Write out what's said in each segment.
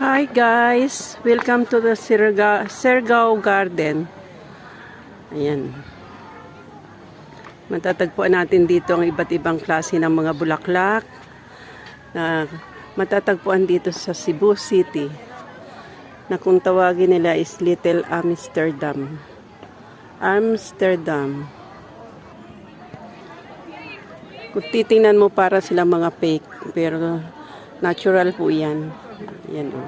Hi guys! Welcome to the Siargao Garden. Ayan. Matatagpuan natin dito ang iba't ibang klase ng mga bulaklak na matatagpuan dito sa Cebu City na kung tawagin nila is Little Amsterdam. Amsterdam. Kung titingnan mo para silang mga fake, pero natural po yan. Yan o.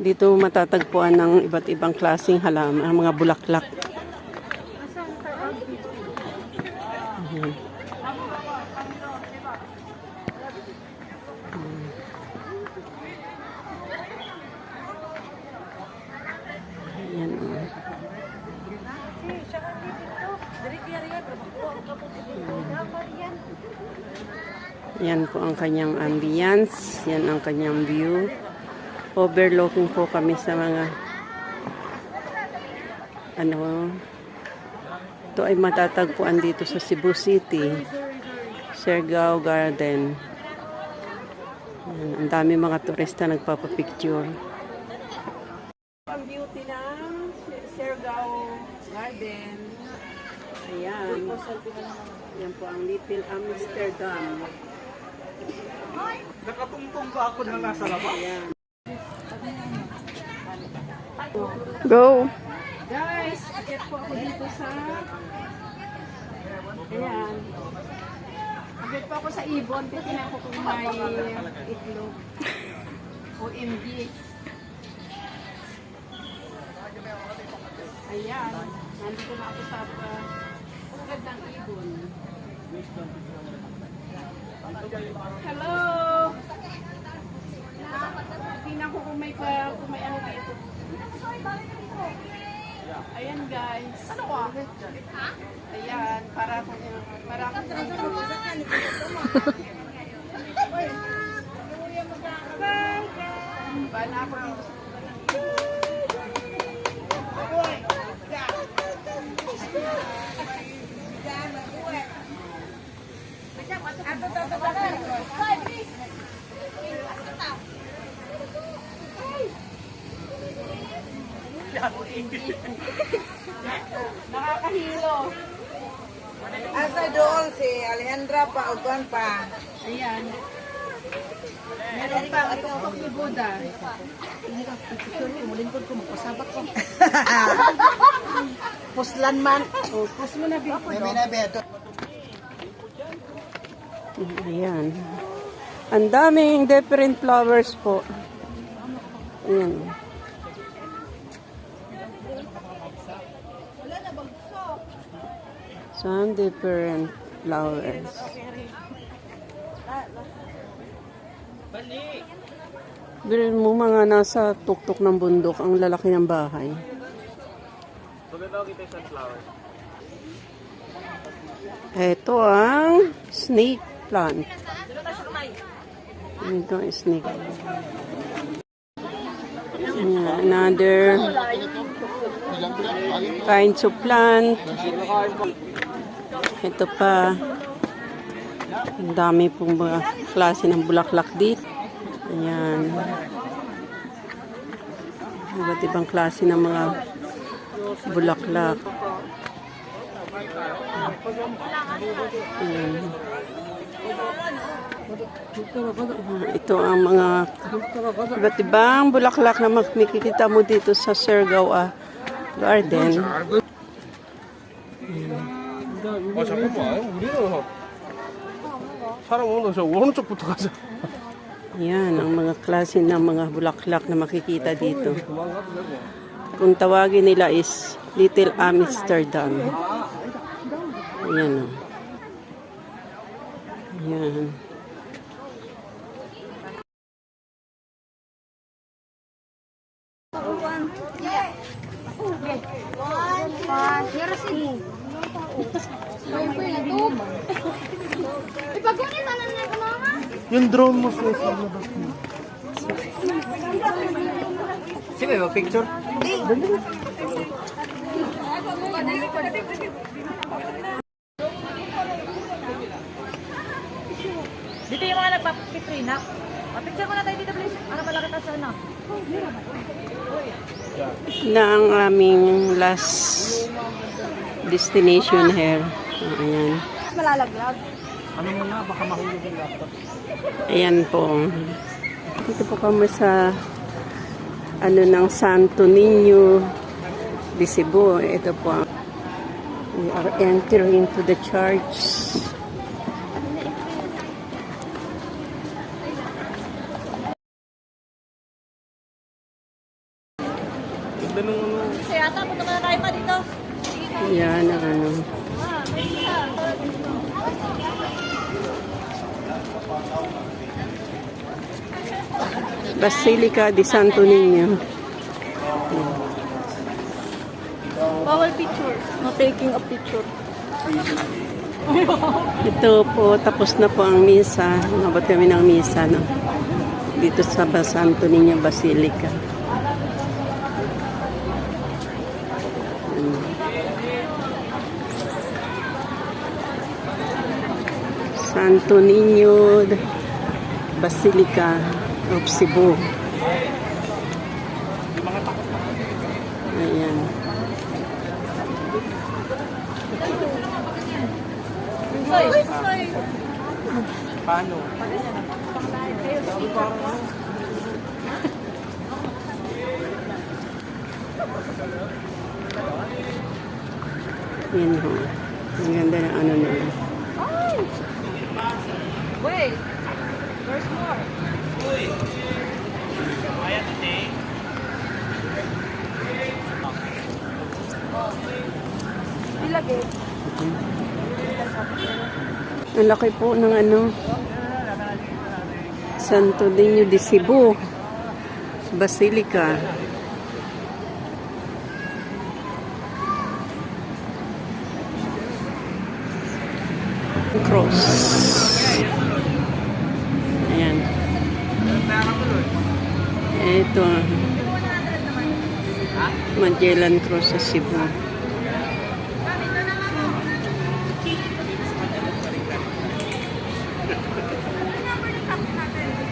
Dito matatagpuan ng iba't ibang klaseng halaman, mga bulaklak. Yan o. Yan po ang kanyang ambience. Yan ang kanyang view. Overlooking po kami sa mga ito ay matatagpuan dito sa Cebu City, Siargao Garden. Yan, ang dami mga turista nagpapapicture. Ang beauty ng Siargao Garden. Ayan. Yan po ang Little Amsterdam. Nakatungtong ba ako na nasa labas? Ayan. Go! Guys, akit po ako dito sa ayan. Akit po ako sa ibon. Titignan ko kung may itlog. OMG. Ayan. Nandito na ako sa ugad ng ibon. Hello! Tingnan ko kung may ano dito. Ayan guys. Ano ko? Ayan, para bana ako dito sa nakakahilo. Asa doon si Alejandra pa o Juan pa? Ayan. Meron pa ang tuktok ni Buddha. Kumulingkod ko, magpasabat ko. Puslan man. O, puso mo na bito. May binabeto. Ayan. Ang daming different flowers po. Ayan. Some different flowers. Bilhin mo mga nasa tuktok ng bundok, ang lalaki ng bahay. Ito ang snake plant. Ito ang snake. Ayan, another kinds of plant. Ito pa. Ang dami pong mga klase ng bulaklak dito. Ayan. Iba't ibang klase ng mga bulaklak. Ayan. Ito ang mga iba't ibang bulaklak na makikita mo dito sa Siargao Garden. 잠깐만, 우리는 사람 오는 저 오른쪽부터 가자. Yan, ang mga klase ng mga bulaklak na makikita dito. Kung tawagin nila is Little Amsterdam. Ayan o. Ayan. Yung drone mo sa labas mo. Sino yung picture? nagpapitrina. Picture mo na tayo dito, please. Para malaki tayo sa ano. Na ang aming last destination here. Ayan. Malalaglag. Ano mo na, baka mahulog yung laptop. Ayan po. Dito po kami sa ano ng Santo Niño de Cebu. Ito po. We are entering to the church. Ganda nung ano. Kasi yata, punta ka na tayo pa dito. Ayan ang ano. Basilica de Santo Niño. Bawal picture. No taking a picture. Ito po, tapos na po ang misa. Umabot kami ng misa, no? Dito sa Santo Niño Basilica. Santo Niño Basilica of Cebu. Ayan. Paano? Yan ho. Ang ganda ng ano nila. Wait. There's more. Ilagay. Ang laki po ng ano. Santo Niño de Cebu. Basilica. Cross. Ayan. Ito. Magellan Cross sa Cebu.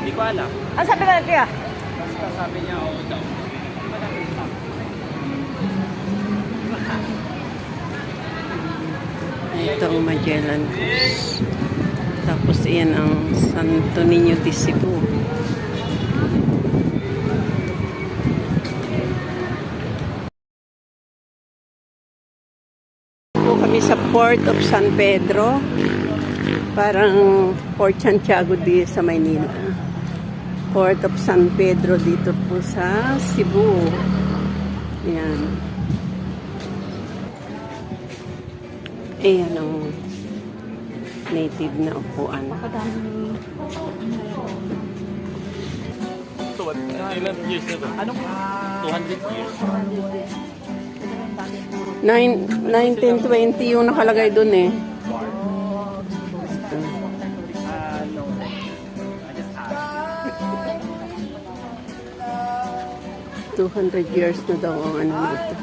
Hindi ko alam. Ano sabi ka na, Tia? Basta sabi niya, oo daw. Ito ang Magellan Cross. Tapos iyan ang Santo Niño de Cebu. Po kami sa Port of San Pedro. Parang Port Santiago di sa Maynila. Port of San Pedro dito po sa Cebu. Ayan. Ayan ang native na upuan. So what? Ilan years na ba? Anong 200 years? 1920 yung nakalagay dun eh. No. I just asked. 200 years na daw ang ano nito.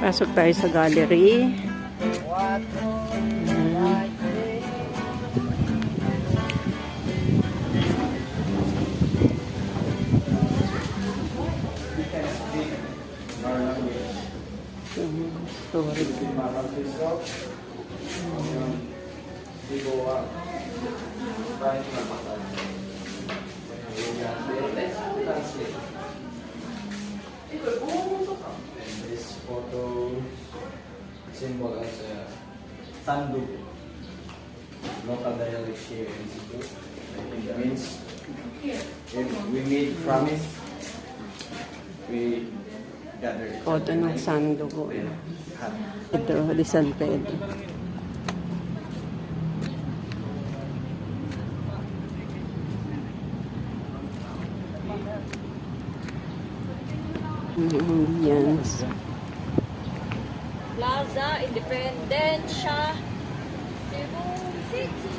Pasok tayo sa gallery. Story. This photo symbol as a sandu, local dialect here in Cebu. It means if we made promise, we gather it. Foto ng sandugo. Hat. Ito, di San Pedro. Indians. Plaza Independencia, Cebu City.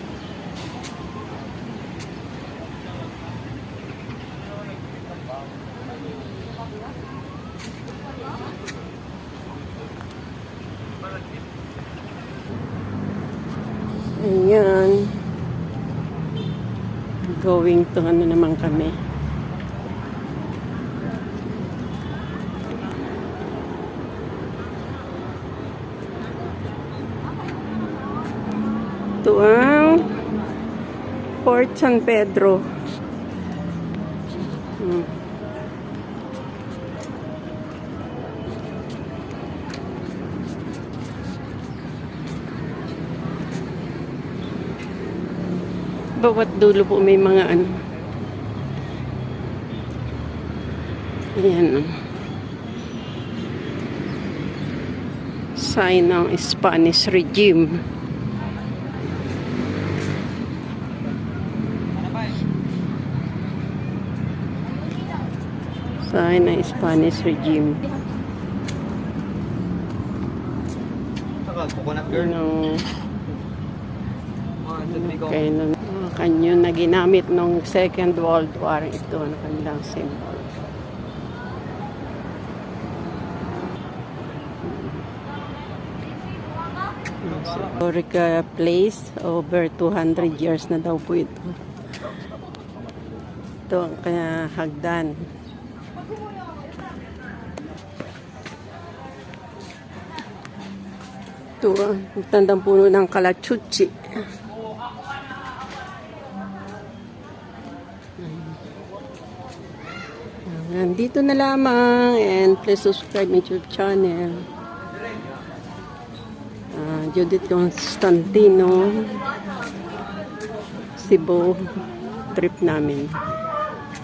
Ayan. Going to ano naman kami. Ito ang Fort San Pedro. Bawat dulo po may mga ano. Ayan. Sign ng Spanish regime. Sign ng Spanish regime. Coconut girl. Ano, kailan kanyo na ginamit nung Second World War. Ito ang kanilang symbol. Historical place, over 200 years na daw po ito. Ito ang kaya hagdan. Ito ang tandang puno ng Kalachuchi. Nandito na lamang, and please subscribe my YouTube channel. Judith Constantino, Cebu trip namin.